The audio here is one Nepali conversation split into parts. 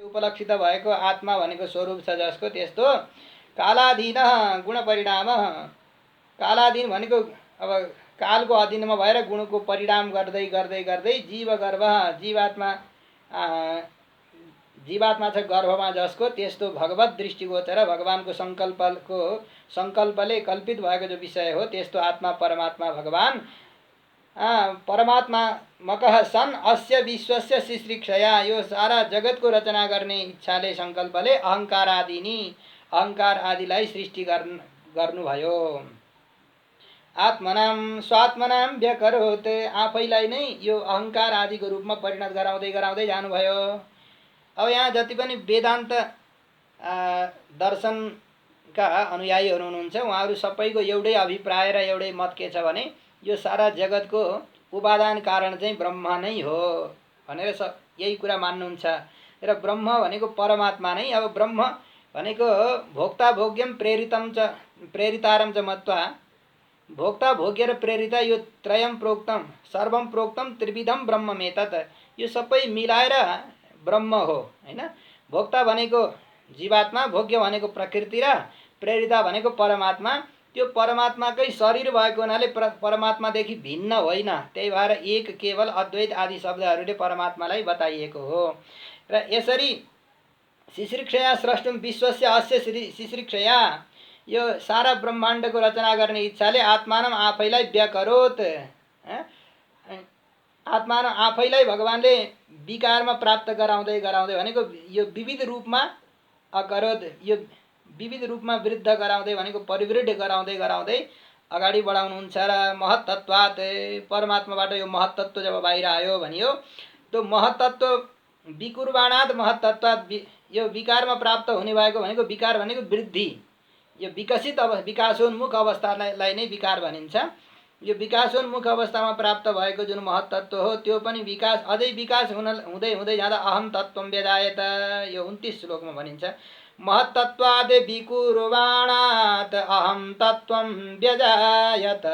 उपलक्षित भएको आत्मा भनेको स्वरूप छ जसको त्यस्तो कालाधीन गुण परिणाम कालाधीन भनेको अब कालको अधीनमा भएर गुणको परिणाम गर्दै गर्दै गर्दै जीव गर्भ जीवात्मा छ गर्भमा जसको त्यस्तो भगवत दृष्टिगोचर भगवानको सङ्कल्पले कल्पित भएको जो विषय हो त्यस्तो आत्मा परमात्मा भगवान परमात्मा मकः सन् अस्य विश्वस्य शिश्रिक्षया यो सारा जगतको रचना गर्ने इच्छाले सङ्कल्पले अहङ्कार आदिलाई सृष्टि गर्नुभयो। आत्मनाम स्वात्मनाम व्यकरोत् आफैलाई नै यो अहङ्कार आदिको रूपमा परिणत गराउँदै गराउँदै जानुभयो। अब यहाँ जति पनि वेदान्त दर्शनका अनुयायीहरू हुनुहुन्छ उहाँहरू सबैको एउटै अभिप्राय र एउटै मत के छ भने यो सारा जगतको उपादान कारण चाहिँ ब्रह्म नै हो भनेर यही कुरा मान्नुहुन्छ र ब्रह्म भनेको परमात्मा नै। अब ब्रह्म भनेको भोक्ता भोग्यम प्रेरितारम च मत्वा भोक्ता भोग्य र प्रेरिता यो त्रयम प्रोक्तम सर्वम प्रोक्तम त्रिविधम ब्रह्ममेतत् यो सबै मिलाएर ब्रह्म हो हैन। भोक्ता भनेको जीवात्मा, भोग्य भनेको प्रकृति र प्रेरिता भनेको परमात्मा। त्यो परमात्माकै शरीर भएको हुनाले परमात्मादेखि भिन्न होइन, त्यही भएर एक केवल अद्वैत आदि शब्दहरूले परमात्मालाई बताइएको हो। र यसरी शिश्रिक्षया स्रष्टुम विश्वस्य अस्य शिश्रिक्षया यो सारा ब्रह्माण्डको रचना गर्ने इच्छाले आत्मानम आफैलाई व्यकरोत् आत्मानम आफैलाई भगवानले विकारमा प्राप्त गराउँदै गराउँदै भनेको यो विविध रूपमा अकरोत् यो विविध रूपमा वृद्ध गराउँदै भनेको परिवृद्ध गराउँदै गराउँदै अगाडि बढाउनुहुन्छ। र महत्तत्वात् परमात्माबाट यो महत्तत्व जब बाहिर आयो भनियो त्यो महत्तत्व विकुर्वाणात् महत्तत्वात् यो विकारमा प्राप्त हुने भएको भनेको विकार भनेको वृद्धि, यो विकसित विकासोन्मुख अवस्थालाई नै विकार भनिन्छ। यो विकासोन्मुख अवस्थामा प्राप्त भएको जुन महत्तत्व हो त्यो पनि विकास अझै विकास हुँदै हुँदै जाँदा अहम तत्त्वम व्यजायत यो 29 श्लोकमा भनिन्छ। महत्तत्वाद् विकुर्वाणात् अहम तत्त्वं व्यजायत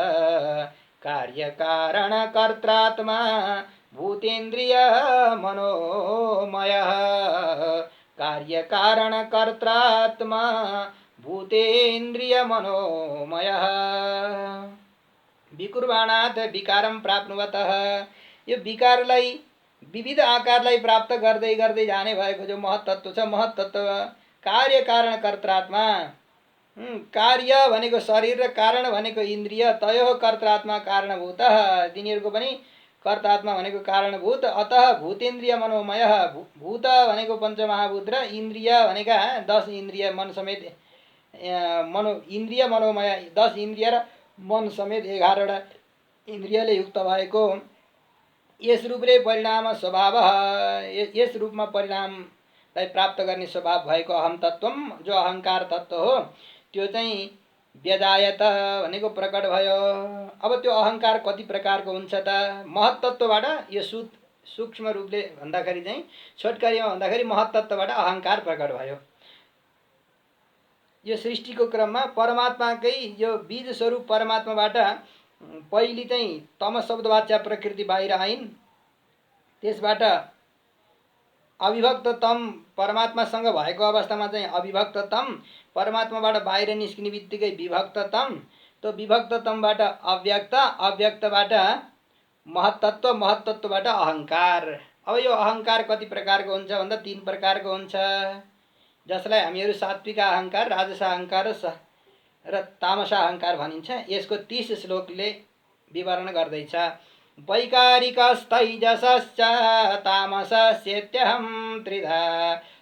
कार्यकारणकर्त्रात्मा भूतेन्द्रिय मनोमयः कार्यकारणकर्त्रात्मा भूतेन्द्रिय मनोमयः विकुर्वाणात् विकारम प्राप्नुवतः यो विकारलाई विविध आकारलाई प्राप्त गर्दै गर्दै जाने भएको जो महत्तत्व छ महत्तत्व कार्य कारण कर्त्रात्मा कार्य भनेको शरीर र कारण भनेको इन्द्रिय तयो कर्त्रात्मा कारणभूत तिनीहरूको पनि कर्तात्मा भनेको कारणभूत। अतः भूतेन्द्रिय मनोमय भूत भनेको पञ्चमहाभूत र इन्द्रिय भनेका 10 इन्द्रिय मन समेत इन्द्रिय मनोमय 10 इन्द्रिय र मन समेत 11वटा इन्द्रियले युक्त भएको यस रूपले परिणाम स्वभाव यस रूपमा परिणामलाई प्राप्त गर्ने स्वभाव भएको अहम तत्त्वम जो अहङ्कार तत्त्व हो त्यो चाहिँ व्यजायत भनेको प्रकट भयो। अब त्यो अहङ्कार कति प्रकारको हुन्छ त? महत्तत्वबाट यो सूक्ष्म रूपले भन्दाखेरि चाहिँ छोटकरीमा भन्दाखेरि महत्तत्वबाट अहङ्कार प्रकट भयो। यो सृष्टिको क्रममा परमात्माकै यो बीज स्वरूप परमात्माबाट पहिले चाहिँ तम शब्दवाच्या प्रकृति बाहिर आइन्, त्यसबाट अविभक्त तम परमात्मासँग भएको अवस्थामा चाहिँ अविभक्त तम परमात्माबाट बाहिर निस्किने बित्तिकै विभक्त तम, त्यो विभक्त तमबाट अव्यक्त, अव्यक्तबाट महत्तत्व, महत्तत्वबाट अहङ्कार। अब यो अहङ्कार कति प्रकारको हुन्छ भन्दा 3 प्रकारको हुन्छ, जसलाई हामीहरू सात्विक अहङ्कार, राजस अहङ्कार र तामस अहङ्कार भनिन्छ। यसको 30 श्लोकले विवरण गर्दैछ। वैकारिकस्तैजसश्च तामसस्येत्यहं त्रिधा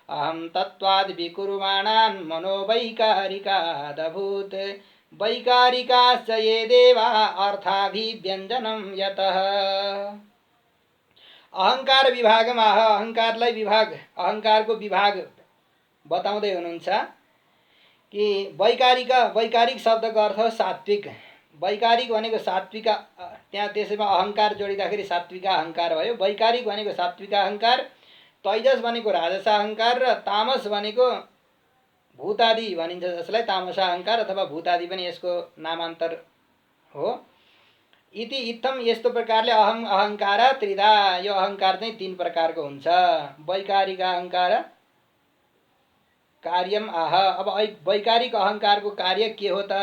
अहं तत्त्वाद् विकुर्वाणान् मनोवैकारिकादभूत् वैकारिकाश्च ये देवा अर्थाभिव्यञ्जनं यतः। अहङ्कार विभागमा अहङ्कारलाई अहङ्कारको विभाग बताउँदै हुनुहुन्छ कि वैकारिक शब्दको अर्थ सात्विक। वैकारिक भनेको सात्विक, त्यहाँ त्यसैमा अहङ्कार जोडिँदाखेरि सात्विक अहङ्कार भयो। वैकारिक भनेको सात्विक अहङ्कार, तैजस भनेको राजस अहङ्कार र तामस भनेको भूतादि भनिन्छ, जसलाई तामस अहङ्कार अथवा भूतादि पनि यसको नामान्तर हो। इति इत्थम यस्तो प्रकारले अहम अहङ्कार त्रिधा यो अहङ्कार चाहिँ 3 प्रकारको हुन्छ। वैकारिक अहङ्कार कार्यम आह। अब वैकारिक अहङ्कारको कार्य के हो त?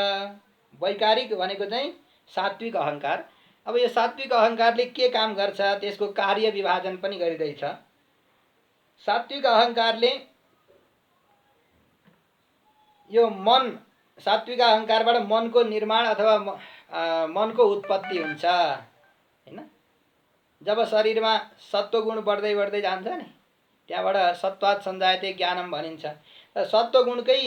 वैकारिक भनेको चाहिँ सात्विक अहङ्कार। अब यो सात्विक अहङ्कारले के काम गर्छ त्यसको कार्य विभाजन पनि गरिँदैछ। सात्विक अहङ्कारले यो मन, सात्विक अहङ्कारबाट मनको निर्माण अथवा मनको उत्पत्ति हुन्छ हैन। जब शरीरमा सत्वगुण बढ्दै बढ्दै जान्छ नि, त्यहाँबाट सत्वात् सञ्जायते ज्ञानम भनिन्छ। र सत्वगुणकै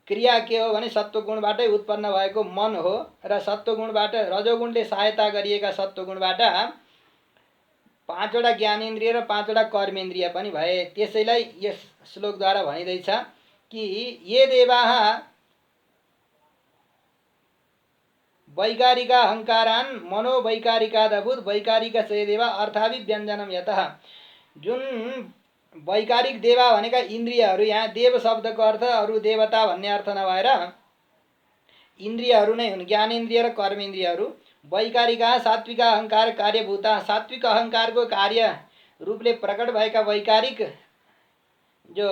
क्रिया के हो भने सत्वगुणबाटै उत्पन्न भएको मन हो। र सत्वगुणबाट, रजोगुणले सहायता गरिएका सत्वगुणबाट 5वटा ज्ञानेन्द्रिय र 5वटा कर्मेन्द्रिय पनि भए। त्यसैलाई यस श्लोकद्वारा भनिँदैछ कि ये देवाः वैकारिका अहङ्कारान् मनोवैकारिकादभूत वैकारिक से देवा अर्थाभिव्यञ्जनम यतः। जुन वैकारिक देवा भनेका इन्द्रियहरू, यहाँ देव शब्दको अर्थ अरू देवता भन्ने अर्थ नभएर इन्द्रियहरू नै हुन्, ज्ञानेन्द्रिय र कर्मेन्द्रियहरू। वैकारिका सात्विक अहङ्कार कार्यभूता, सात्विक अहङ्कारको कार्य रूपले प्रकट भएका वैकारिक जो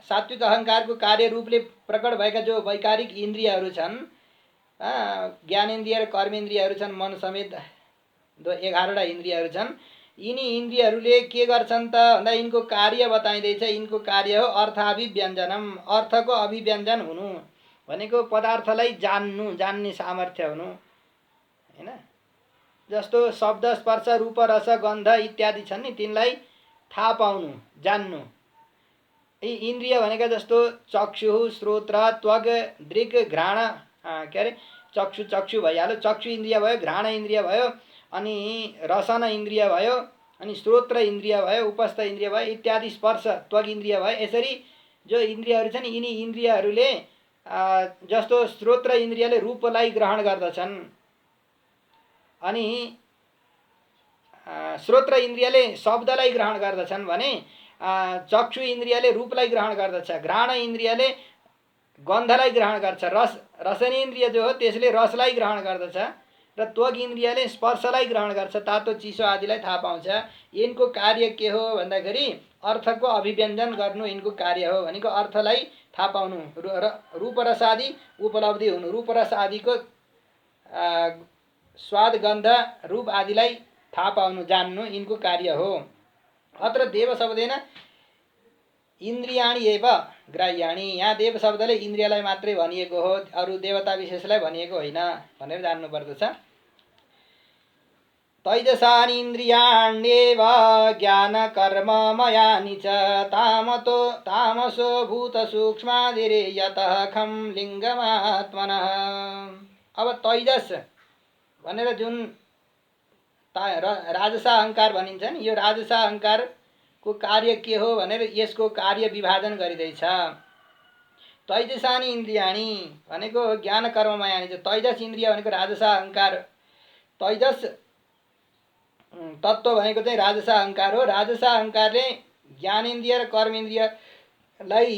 सात्विक अहङ्कारको कार्य रूपले प्रकट भएका जो वैकारिक इन्द्रियहरू छन्, ज्ञानेन्द्रिय र कर्मेन्द्रियहरू छन्, मन समेत 11वटा इन्द्रियहरू छन्। यिनी इन्द्रियहरूले के गर्छन् त भन्दा यिनको कार्य बताइँदैछ। यिनको कार्य हो अर्थाभिव्यञ्जनम, अर्थको अभिव्यञ्जन हुनु भनेको पदार्थलाई जान्नु, जान्ने सामर्थ्य हुनु हैन। जस्तो शब्द स्पर्श रूप रस गन्ध इत्यादि छन् नि, तिनलाई थाहा पाउनु, जान्नु। यी इन्द्रिय भनेका जस्तो चक्षु, श्रोत्र, त्वग, दृक्, घ्राण, के अरे चक्षु भइहाल्यो, चक्षु इन्द्रिय भयो, घ्राण इन्द्रिय भयो, अनि रसन इन्द्रिय भयो, अनि श्रोत्र इन्द्रिय भयो, उपस्थ इन्द्रिय भयो, इत्यादि स्पर्श त्वग इन्द्रिय भयो। यसरी जो इन्द्रियहरू छन् यिनी इन्द्रियहरूले जस्तो श्रोत्र इन्द्रियले रूपलाई ग्रहण गर्दछन्, अनि श्रोत्र इन्द्रियले शब्दलाई ग्रहण गर्दछन् भने चक्षु इन्द्रियले रूपलाई ग्रहण गर्दछ, घ्राण इन्द्रियले गन्धलाई ग्रहण गर्छ, रसन इन्द्रिय जो हो त्यसले रसलाई ग्रहण गर्दछ, र त्वग इन्द्रियले स्पर्शलाई ग्रहण गर्छ, तातो चिसो आदिलाई थाहा पाउँछ। यिनको कार्य के हो भन्दाखेरि अर्थको अभिव्यञ्जन गर्नु यिनको कार्य हो। भनेको अर्थलाई थाहा पाउनु, रूप रस आदि उपलब्धि हुनु, रूप रस आदिको स्वाद गन्ध रूप आदिलाई थाहा पाउनु, जान्नु यिनको कार्य हो। अत्र देव शब्देन इन्द्रियाणि एव ग्राह्याणि, यहाँ देव शब्दले इन्द्रियलाई मात्रै भनिएको हो, अरू देवता विशेषलाई भनिएको होइन भनेर जान्नु पर्दछ। तैजसानि इन्द्रियाण्येव ज्ञान कर्म मयानि च तामसो भूत सूक्ष्मादिरे यतः खं लिङ्गमात्मनः। अब तैजस भनेर जुन राजसा अहङ्कार भनिन्छ नि, यो राजसा अहङ्कारको कार्य के हो भनेर यसको कार्य विभाजन गरिँदैछ। तैजसानि इन्द्रियाणि भनेको ज्ञान कर्ममयानि छ। तैजस इन्द्रिय भनेको राजसा अहङ्कार, तैजस तत्त्व भनेको चाहिँ राजसा अहङ्कार हो। राजसा अहङ्कारले ज्ञानेन्द्रिय र कर्मेन्द्रियलाई,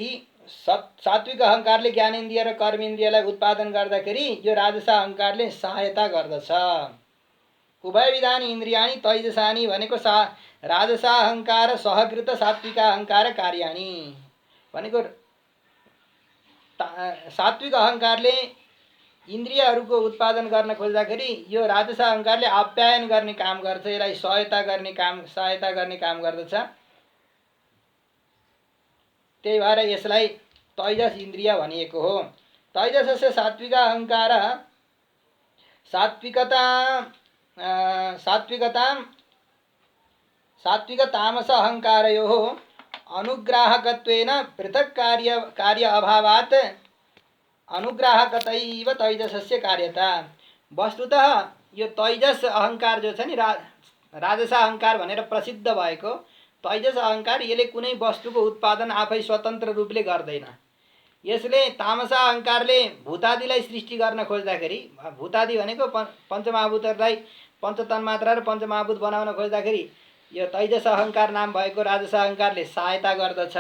सात्विक अहङ्कारले ज्ञानेन्द्रिय र कर्मेन्द्रियलाई उत्पादन गर्दाखेरि यो राजसा अहङ्कारले सहायता गर्दछ। उभयविधानि इन्द्रियाणि तैजसानि भनेको राजसा अहङ्कार सहकृत सात्विक अहङ्कार कार्याणि भनेको सात्विक अहङ्कारले इन्द्रियहरूको उत्पादन गर्न खोज्दाखेरि यो राजसा अहङ्कारले आप्यायन गर्ने काम गर्छ, यसलाई सहायता गर्ने काम गर्दछ। त्यही भएर यसलाई तैजस इन्द्रिय भनिएको हो। तैजसस्य सात्विक अहङ्कार सात्विक तामस अहङ्कारयोः अनुग्राहकत्वेन पृथक् कार्य अभावात् अनुग्राहकतैव तैजसस्य कार्यता। वस्तुतः यो तैजस अहङ्कार जो छ नि, राजसा अहङ्कार भनेर प्रसिद्ध भएको तैजस अहङ्कार, यसले कुनै वस्तुको उत्पादन आफै स्वतन्त्र रूपले गर्दैन। यसले तामसा अहङ्कारले भूतादिलाई सृष्टि गर्न खोज्दाखेरि, भूतादि भनेको पञ्चमहाभूतहरूलाई पञ्चतन्मात्रा र पञ्चमहाभूत बनाउन खोज्दाखेरि यो तैजस अहङ्कार नाम भएको राजसा अहङ्कारले सहायता गर्दछ।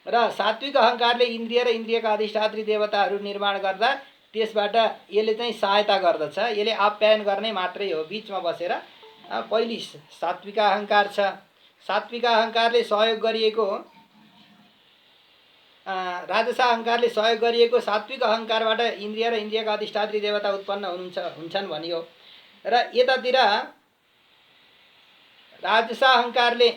र सात्विक अहङ्कारले इन्द्रिय र इन्द्रियका अधिष्ठात्री देवताहरू निर्माण गर्दा त्यसबाट यसले चाहिँ सहायता गर्दछ। यसले आप्यायन गर्ने मात्रै हो, बिचमा बसेर। पहिली सात्विक अहङ्कार छ, सात्विक अहङ्कारले सहयोग गरिएको राजस अहङ्कारले सहयोग गरिएको सात्विक अहङ्कारबाट इन्द्रिय र इन्द्रियका अधिष्ठात्री देवता उत्पन्न हुन्छन् भनियो। र यतातिर राजस अहङ्कारले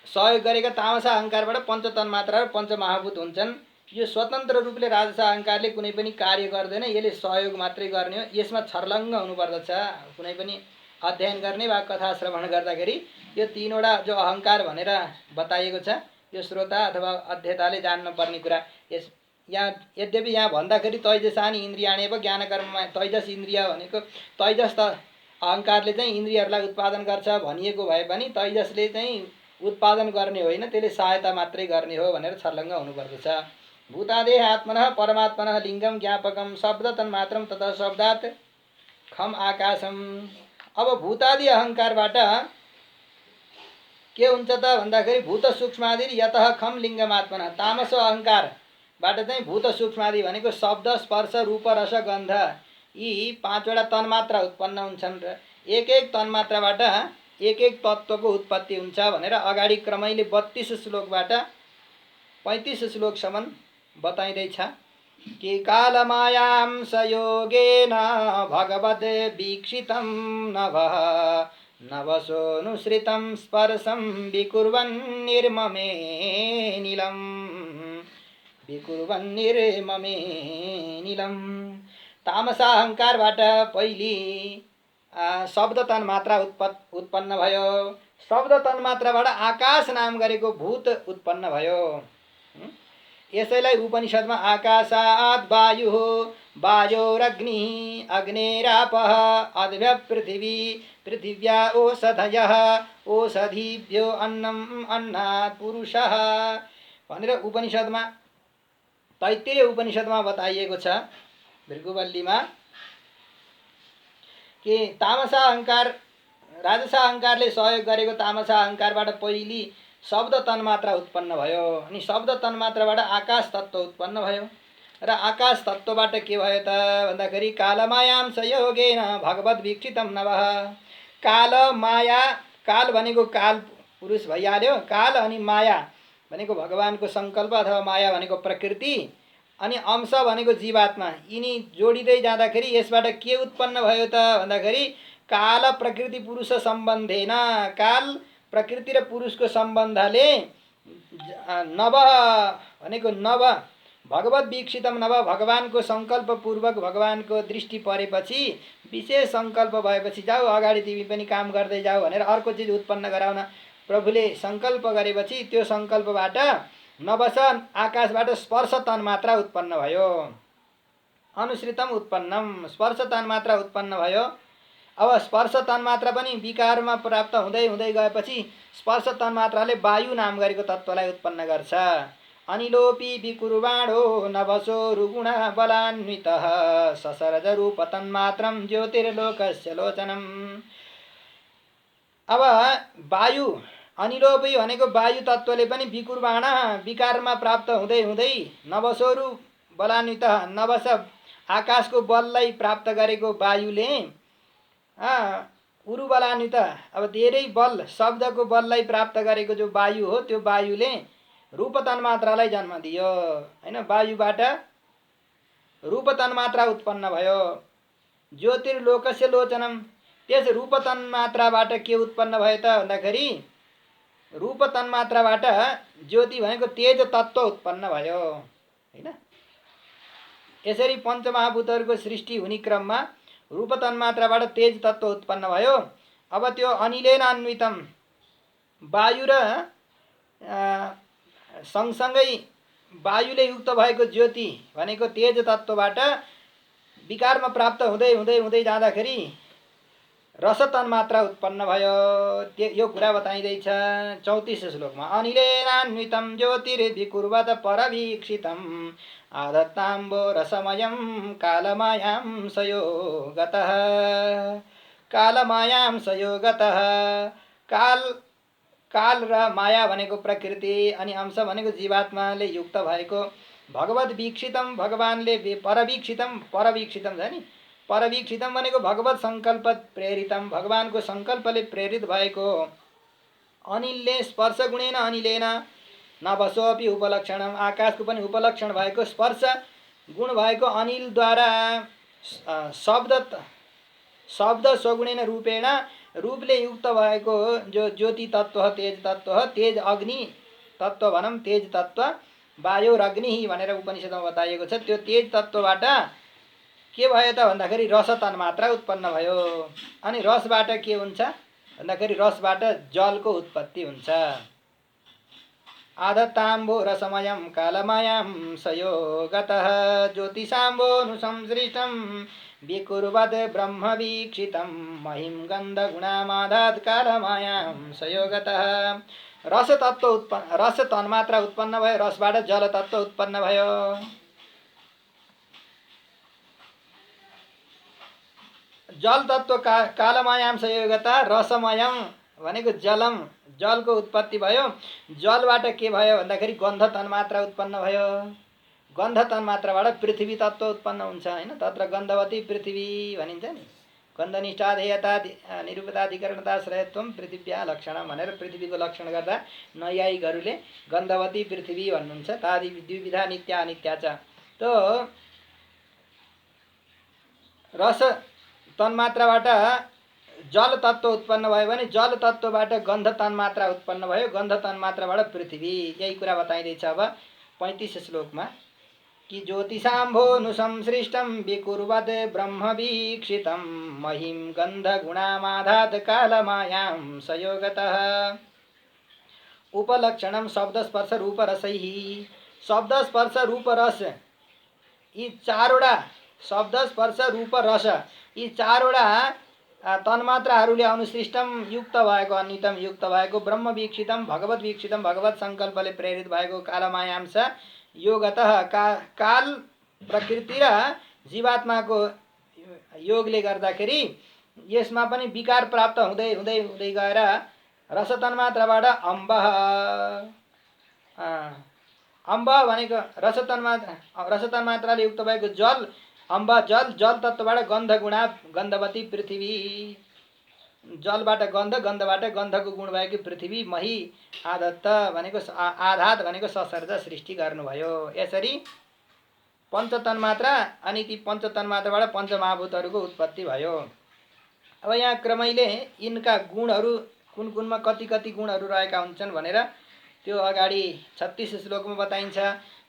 सहयोग गरेका तामस अहङ्कारबाट पञ्चतन्मात्रा र पञ्चमहाभूत हुन्छन्। यो स्वतन्त्र रूपले राजस अहङ्कारले कुनै पनि कार्य गर्दैन, यसले सहयोग मात्रै गर्ने हो। यसमा छर्लङ्ग हुनुपर्दछ। कुनै पनि अध्ययन गर्ने वा कथा श्रवण गर्दाखेरि यो तीनवटा जो अहङ्कार भनेर बताइएको छ, यो श्रोता अथवा अध्येताले जान्न पर्ने कुरा। यहाँ यद्यपि यहाँ भन्दाखेरि तैजसानि इन्द्रियाणि एव ज्ञानकर्ममा तैजस इन्द्रिय भनेको तैजस त अहङ्कारले चाहिँ इन्द्रियहरूलाई उत्पादन गर्छ भनिएको भए पनि तैजसले चाहिँ उत्पादन गर्ने होइन, त्यसले सहायता मात्रै गर्ने हो भनेर छर्लङ्ग हुनुपर्दछ। भूतादेह आत्मनः परमात्मनः लिङ्गम ज्ञापकम शब्द तन्मात्रम तथा शब्दात् खम आकाशम। अब भूतादि अहङ्कारबाट के हुन्छ त भन्दाखेरि भूत सूक्ष्मादि यतः खम लिङ्गमात्मनः। तामस अहङ्कारबाट चाहिँ भूत सूक्ष्मादि भनेको शब्द स्पर्श रूप रस गन्ध यी पाँचवटा तन्मात्रा उत्पन्न हुन्छन् र एक एक तन्मात्राबाट एक एक तत्त्वको उत्पत्ति हुन्छ भनेर अगाडि क्रमैले 32 श्लोकबाट 35 श्लोकसम्म बताइँदैछ कि कालमायां सयोगेन भगवद् वीक्षितं नभः नवसोऽनुसृतं स्पर्शं विकुर्वन्निर्ममे नीलम। तामसाहङ्कारबाट पहिली शब्द तन्मात्रा उत्पन्न भयो। शब्द तन्मात्राबाट आकाश नाम गरेको भूत उत्पन्न भयो। यसैलाई उपनिषदमा आकाशात् वायुः वायोरग्निः अग्नेरापः अद्भ्य पृथिवी पृथिव्या ओषधयः ओषधिभ्यो अन्नम् अन्नात् पुरुषः भनेर उपनिषदमा तैत्तिरीय उपनिषदमा बताइएको छ भृगुवल्लीमा कि तामसा अहङ्कार राजस अहङ्कारले सहयोग गरेको तामसा अहङ्कारबाट पहिली शब्द तन्मात्रा उत्पन्न भयो। अनि शब्द तन्मात्राबाट आकाश तत्त्व उत्पन्न भयो र आकाश तत्त्वबाट के भयो त भन्दाखेरि कालमायां संयोगेन भगवद् वीक्षितं नभः। काल माया, काल भनेको काल पुरुष भइहाल्यो, काल अनि माया भनेको भगवानको सङ्कल्प अथवा माया भनेको प्रकृति, अनि अंश भनेको जीवात्मा। यिनी जोडिँदै जाँदाखेरि यसबाट के उत्पन्न भयो त भन्दाखेरि काल प्रकृति पुरुष सम्बन्धेन, काल प्रकृति र पुरुषको सम्बन्धले नव भनेको नव भगवद् वीक्षितम नव भगवानको सङ्कल्पपूर्वक भगवानको दृष्टि परेपछि विशेष सङ्कल्प भएपछि जाऊ अगाडि तिमी पनि काम गर्दै जाऊ भनेर अर्को चिज उत्पन्न गराउन प्रभुले सङ्कल्प गरेपछि त्यो सङ्कल्पबाट नवस आकाशबाट स्पर्श तन्मात्रा उत्पन्न भयो। अनुसृतम उत्पन्नम, स्पर्श तन्मात्रा उत्पन्न भयो। अब स्पर्श तन्मात्रा पनि विकारमा प्राप्त हुँदै हुँदै गएपछि स्पर्श तन्मात्राले वायु नाम गरेको तत्त्वलाई उत्पन्न गर्छ। अनिलोपी विकुर्वाणो नभसो रुगुण बलान्वितः ससरज रूप तन्मात्रम ज्योतिर्लोकस्य लोचनम। अब वायु अनिलोपी भनेको वायु तत्त्वले पनि विकुर्वाण विकारमा प्राप्त हुँदै हुँदै नभसोरु बलान्वित नभस आकाशको बललाई प्राप्त गरेको वायुले उरुबलान्वित अब धेरै बल शब्दको बललाई प्राप्त गरेको जो वायु हो त्यो वायुले रूप तन्मात्रालाई जन्म दियो हैन। वायुबाट रूप तन्मात्रा उत्पन्न भयो। ज्योतिर्लोकस्य लोचनम, त्यस रूप तन्मात्राबाट के उत्पन्न भयो त भन्दाखेरि रूप तन्मात्राबाट ज्योति भनेको तेज तत्त्व उत्पन्न भयो हैन। यसरी पञ्चमहाभूतहरूको सृष्टि हुने क्रममा रूप तन्मात्राबाट तेज तत्त्व उत्पन्न भयो। अब त्यो अनिलेन अन्वितम वायु र सँगसँगै वायुले युक्त भएको ज्योति भनेको तेज तत्त्वबाट विकारमा प्राप्त हुँदै हुँदै हुँदै जाँदाखेरि रस तन्मात्रा उत्पन्न भयो। यो कुरा बताइँदैछ 34 श्लोकमा। अनिलेनान्वितं ज्योतिर्विकुर्वत परवीक्षितम् आदत्ताम्बो रसमयं कालमायां संयोगतः। कालमायां संयोगतः, काल र माया भनेको प्रकृति अनि अंश भनेको जीवात्माले युक्त भएको भगवद् वीक्षितम भगवानले परवीक्षितम छ नि। परवीक्षितम भनेको भगवत सङ्कल्प प्रेरितम भगवानको सङ्कल्पले प्रेरित भएको अनिलले स्पर्श गुणेन अनिलेन नभसोऽपि उपलक्षणम, आकाशको पनि उपलक्षण भएको स्पर्श गुण भएको अनिलद्वारा शब्द स्वगुणेन रूपेण रूपले युक्त भएको जो ज्योति तत्त्व तेज तत्त्व तेज अग्नि तत्त्व भनौँ, तेज तत्त्व वायुरग्नि भनेर उपनिषदमा बताइएको छ। त्यो तेज तत्त्वबाट के भयो त भन्दाखेरि रस तन्मात्रा उत्पन्न भयो। अनि रसबाट के हुन्छ भन्दाखेरि रसबाट जलको उत्पत्ति हुन्छ। आदत्ताम्बो रसमयं कालमयं संयोगतः ज्योतिषाम्बोऽनुसंसृष्टं विकुर्वद् ब्रह्मवीक्षितं महिं गन्धगुणामादात् कालमयं संयोगतः। रस तन्मात्रा उत्पन्न भयो, रसबाट जल तत्त्व उत्पन्न भयो। जल तत्त्व कालमयं संयोगतः, रसमयम भनेको जलम, जलको उत्पत्ति भयो। जलबाट के भयो भन्दाखेरि गन्ध तन्मात्रा उत्पन्न भयो। गन्ध तन्मात्राबाट पृथ्वी तत्त्व उत्पन्न हुन्छ हैन। तत्र गन्धवती पृथ्वी भनिन्छ नि। गन्धनिष्ठा ध्येयता निरूपताधिकरणताश्रयत्वम पृथिव्या लक्षणम भनेर पृथ्वीको लक्षण गर्दा नैयायिकहरूले गन्धवती पृथ्वी भन्नुहुन्छ। तादि द्विविधा नित्या अनित्या च। तो रस तन्मात्राबाट जल तत्त्व उत्पन्न भयो भने जल तत्त्वबाट गन्ध तन्मात्रा उत्पन्न भयो, गन्ध तन्मात्राबाट पृथ्वी। यही कुरा बताइँदैछ अब 35 श्लोकमा कि ज्योतिषाम्भोऽनुसंसृष्टं विकुर्वद् ब्रह्मवीक्षितं महिं गन्धगुणामादात् कालमायां संयोगतः। उपलक्षणं शब्दस्पर्श रूपरसैः। शब्द स्पर्श रूप रस यी चारवटा, शब्द स्पर्श रूप रस यी चारवटा तन्मात्राहरूले अनुसृष्टम युक्त भएको, अन्वितम युक्त भएको, ब्रह्म वीक्षितम भगवत वीक्षितम भगवत सङ्कल्पले प्रेरित भएको कालमायांश योगतः काल प्रकृति र जीवात्माको योगले गर्दाखेरि यसमा पनि विकार प्राप्त हुँदै हुँदै हुँदै गएर रस तन्मात्राबाट अम्ब भनेको रस तन्मात्राले युक्त भएको जल, अम्ब जल, जल तत्त्वबाट गन्ध गुणा गन्धवती पृथ्वी, जलबाट गन्ध, गन्धबाट गन्धको गुण भएको पृथ्वी, मही आदत्त भनेको आधात भनेको ससर्ज सृष्टि गर्नुभयो। यसरी पञ्चतन्मात्रा अनि ती पञ्चतन्मात्राबाट पञ्चमहाभूतहरूको उत्पत्ति भयो। अब यहाँ क्रमैले यिनका गुणहरू कुन कुनमा कति कति गुणहरू रहेका हुन्छन् भनेर त्यो अगाडि 36 श्लोकमा बताइन्छ।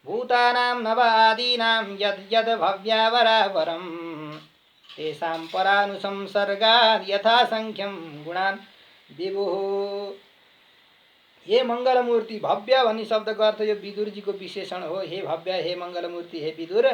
भूतानां नवादीनां यद् यद् भव्यावरावरं तेषां परानुसंसर्गात् यथा संख्यं गुणान् विभुः। हे मङ्गलमूर्ति, भव्य भन्ने शब्दको अर्थ यो विदुरजीको विशेषण हो। हे भव्य, हे मङ्गलमूर्ति, हे विदुर,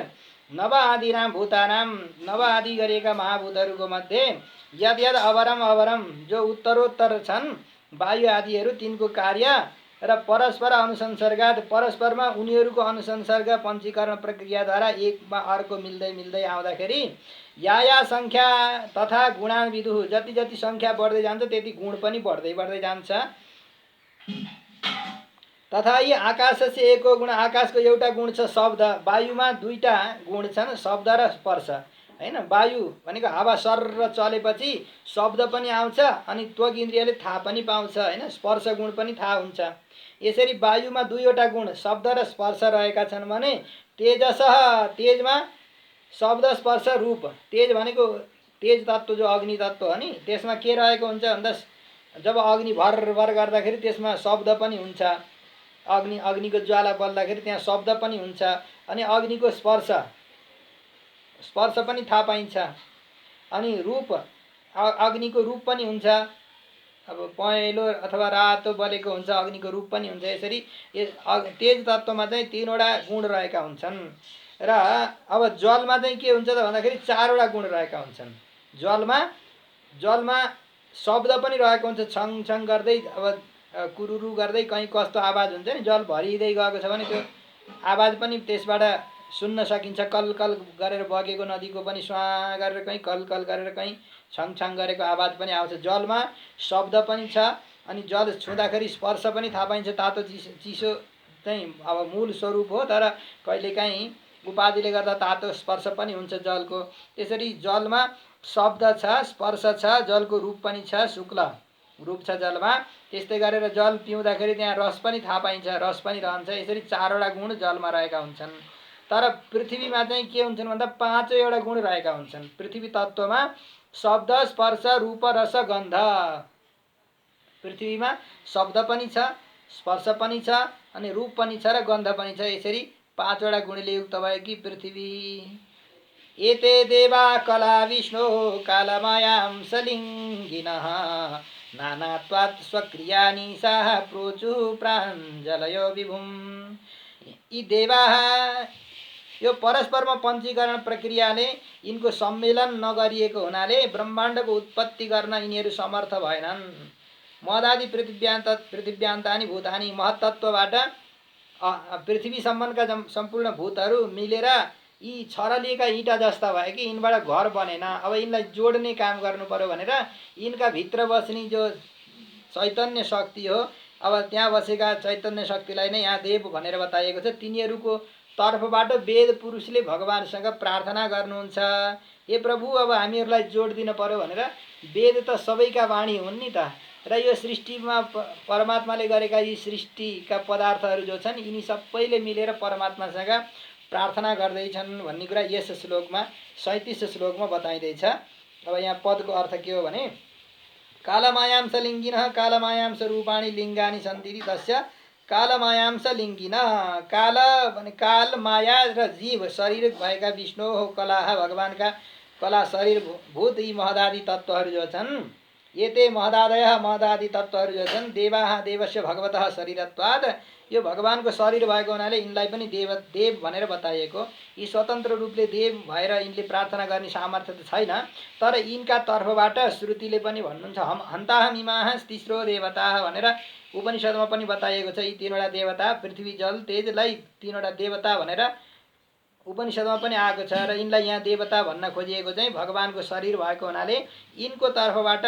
नव आदिनां भूतानां नव आदि गरेका महाभूतहरूको मध्ये यद् यद् अवरम अवरम जो उत्तरोत्तर छन् वायु आदिहरू तिनको कार्य र परस्पर अनुसंसर्गात परस्परमा उनीहरूको अनुसंसर्ग पञ्चीकरण प्रक्रियाद्वारा एकमा अर्को मिल्दै मिल्दै आउँदाखेरि या संख्या तथा गुणान् विदुः, जति जति संख्या बढ्दै जान्छ त्यति गुण पनि बढ्दै बढ्दै जान्छ। तथा यी आकाशस्य एको गुण, आकाशको एउटा गुण छ शब्द। वायुमा दुईटा गुण छन्, शब्द र स्पर्श हैन। वायु भनेको हावा सर्र चलेपछि शब्द पनि आउँछ अनि त्वक इन्द्रियले थाहा पनि पाउँछ हैन, स्पर्श गुण पनि थाहा हुन्छ। यसरी वायुमा दुईवटा गुण शब्द र स्पर्श रहेका छन् भने तेजसः, तेजमा शब्द स्पर्श रूप। तेज भनेको तेज तत्त्व जो अग्नि तत्त्व हो नि, त्यसमा के रहेको हुन्छ भन्दा जब अग्नि भर गर्दाखेरि त्यसमा शब्द पनि हुन्छ। अग्निको ज्वाला बल्दाखेरि त्यहाँ शब्द पनि हुन्छ। अनि अग्निको स्पर्श पनि थाहा पाइन्छ। अनि रूप, अग्निको रूप पनि हुन्छ। अब पहेँलो अथवा रातो बलेको हुन्छ, अग्निको रूप पनि हुन्छ। यसरी तेज तत्त्वमा चाहिँ 3वटा गुण रहेका हुन्छन्। र अब जलमा चाहिँ के हुन्छ त भन्दाखेरि 4वटा गुण रहेका हुन्छन्। जलमा शब्द पनि रहेको हुन्छ, छङ छङ गर्दै, अब कुरुरु गर्दै कहीँ कस्तो आवाज हुन्छ नि, जल भरिँदै गएको छ भने त्यो आवाज पनि त्यसबाट सुन्न सकिन्छ। कल कल गरेर बगेको नदीको पनि स्वाँ गरेर कहीँ कल कल गरेर कहीँ छङ छङ गरेको आवाज पनि आउँछ। जलमा शब्द पनि छ अनि जल छुँदाखेरि स्पर्श पनि थाहा पाइन्छ। तातो चिसो चाहिँ अब मूल स्वरूप हो, तर कहिलेकाहीँ उपाधिले गर्दा तातो स्पर्श पनि हुन्छ जलको। त्यसरी जलमा शब्द छ, स्पर्श छ, जलको रूप पनि छ शुक्ल रूप छ जलमा। त्यस्तै गरेर जल पिउँदाखेरि त्यहाँ रस पनि थाहा पाइन्छ, रस पनि रहन्छ। यसरी 4वटा गुण जलमा रहेका हुन्छन्। तर पृथ्वीमा चाहिँ के हुन्छन् भन्दा 5वटा गुण रहेका हुन्छन्। पृथ्वी तत्त्वमा शब्द, स्पर्श, रूप, रस, गन्ध। पृथ्वीमा शब्द पनि छ, स्पर्श पनि छ, अनि रूप पनि छ र गन्ध पनि छ। यसरी 5वटा गुणले युक्त भएकी पृथ्वी। एते देवा कला विष्णु कालमायां सलिङ्गिनः नानात्वात् स्वक्रियानि साह प्रोचु प्राञ्जलयो विभुम। यी देवा यो परस्परमा पञ्चीकरण प्रक्रियाले यिनको सम्मेलन नगरिएको हुनाले ब्रह्माण्डको उत्पत्ति गर्न यिनीहरू समर्थ भएनन्। महदादि पृथिव्यान्तानि भूतानि महत्तत्वबाट पृथ्वीसम्मका सम्पूर्ण भूतहरू मिलेर यी छरलिएका इँटा जस्ता भए कि यिनबाट घर बनेन। अब यिनलाई जोड्ने काम गर्नु पर्यो भनेर यिनका भित्र बस्ने जो चैतन्य शक्ति हो, अब त्यहाँ बसेका चैतन्य शक्तिलाई नै यहाँ देव भनेर बताइएको छ। तिनीहरूको तर्फबाट वेद पुरुषले भगवानसँग प्रार्थना गर्नुहुन्छ, हे प्रभु अब हामीहरूलाई जोड दिन पर्यो भनेर। वेद त सबैका वाणी हुन् नि त, र यो सृष्टिमा परमात्माले गरेका यी सृष्टिका पदार्थहरू जो छन् यिनी सबैले मिलेर परमात्मासँग प्रार्थना गर्दैछन् भन्ने कुरा यस श्लोकमा 37 श्लोकमा बताइँदैछ। अब यहाँ पदको अर्थ के हो भने कालमायांश लिङ्गिनः कालमायांश रूपाणि लिङ्गानि सन्ति तस्य कालमायांश लिङ्गिन। काल भने काल, माया र जीव शरीर भएका विष्णु हो कला, भगवानका कला शरीर भूत यी महदादि तत्त्वहरू जो छन्। एते महदादयः महदादि तत्त्वहरू जो छन् देवाः देवस्य भगवतः शरीरत्वात्, यो भगवानको शरीर भएको हुनाले यिनलाई पनि देव भनेर बताइएको। यी स्वतन्त्र रूपले देव भएर यिनले प्रार्थना गर्ने सामर्थ्य त छैन, तर यिनका तर्फबाट श्रुतिले पनि भन्नुहुन्छ हन्ताहमिमाः तिस्रो देवताः भनेर उपनिषदमा पनि बताइएको छ। यी 3वटा देवता पृथ्वी जल तेजलाई 3वटा देवता भनेर उपनिषदमा पनि आएको छ, र यिनलाई यहाँ देवता भन्न खोजिएको चाहिँ भगवानको शरीर भएको हुनाले यिनको तर्फबाट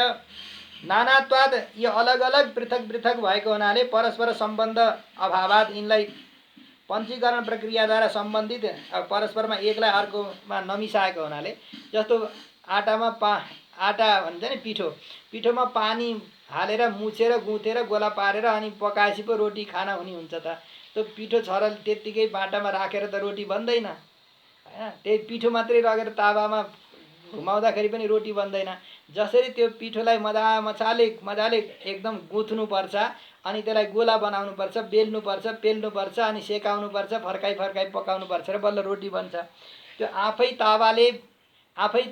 नानात्वाद यो अलग अलग पृथक पृथक भएको हुनाले परस्पर सम्बन्ध अभावात यिनलाई पञ्चीकरण प्रक्रियाद्वारा सम्बन्धित परस्परमा एकलाई अर्कोमा नमिसाएको हुनाले, जस्तो आटामा आटा भन्छ नि पिठोमा पानी हालेर मुछेर गुथेर गोला पारेर अनि पकाएपछि पो रोटी खाना हुने हुन्छ त। त्यो पिठो छरल त्यत्तिकै बाटामा राखेर त रोटी बन्दैन हैन, त्यही पिठो मात्रै लगेर तावामा घुमाउँदाखेरि पनि रोटी बन्दैन। जसरी त्यो पिठोलाई मजाले एकदम गुथ्नुपर्छ, अनि त्यसलाई गोला बनाउनुपर्छ, बेल्नुपर्छ, पेल्नुपर्छ, अनि सेकाउनुपर्छ, फर्काइ पकाउनुपर्छ र बल्ल रोटी बन्छ। त्यो आफै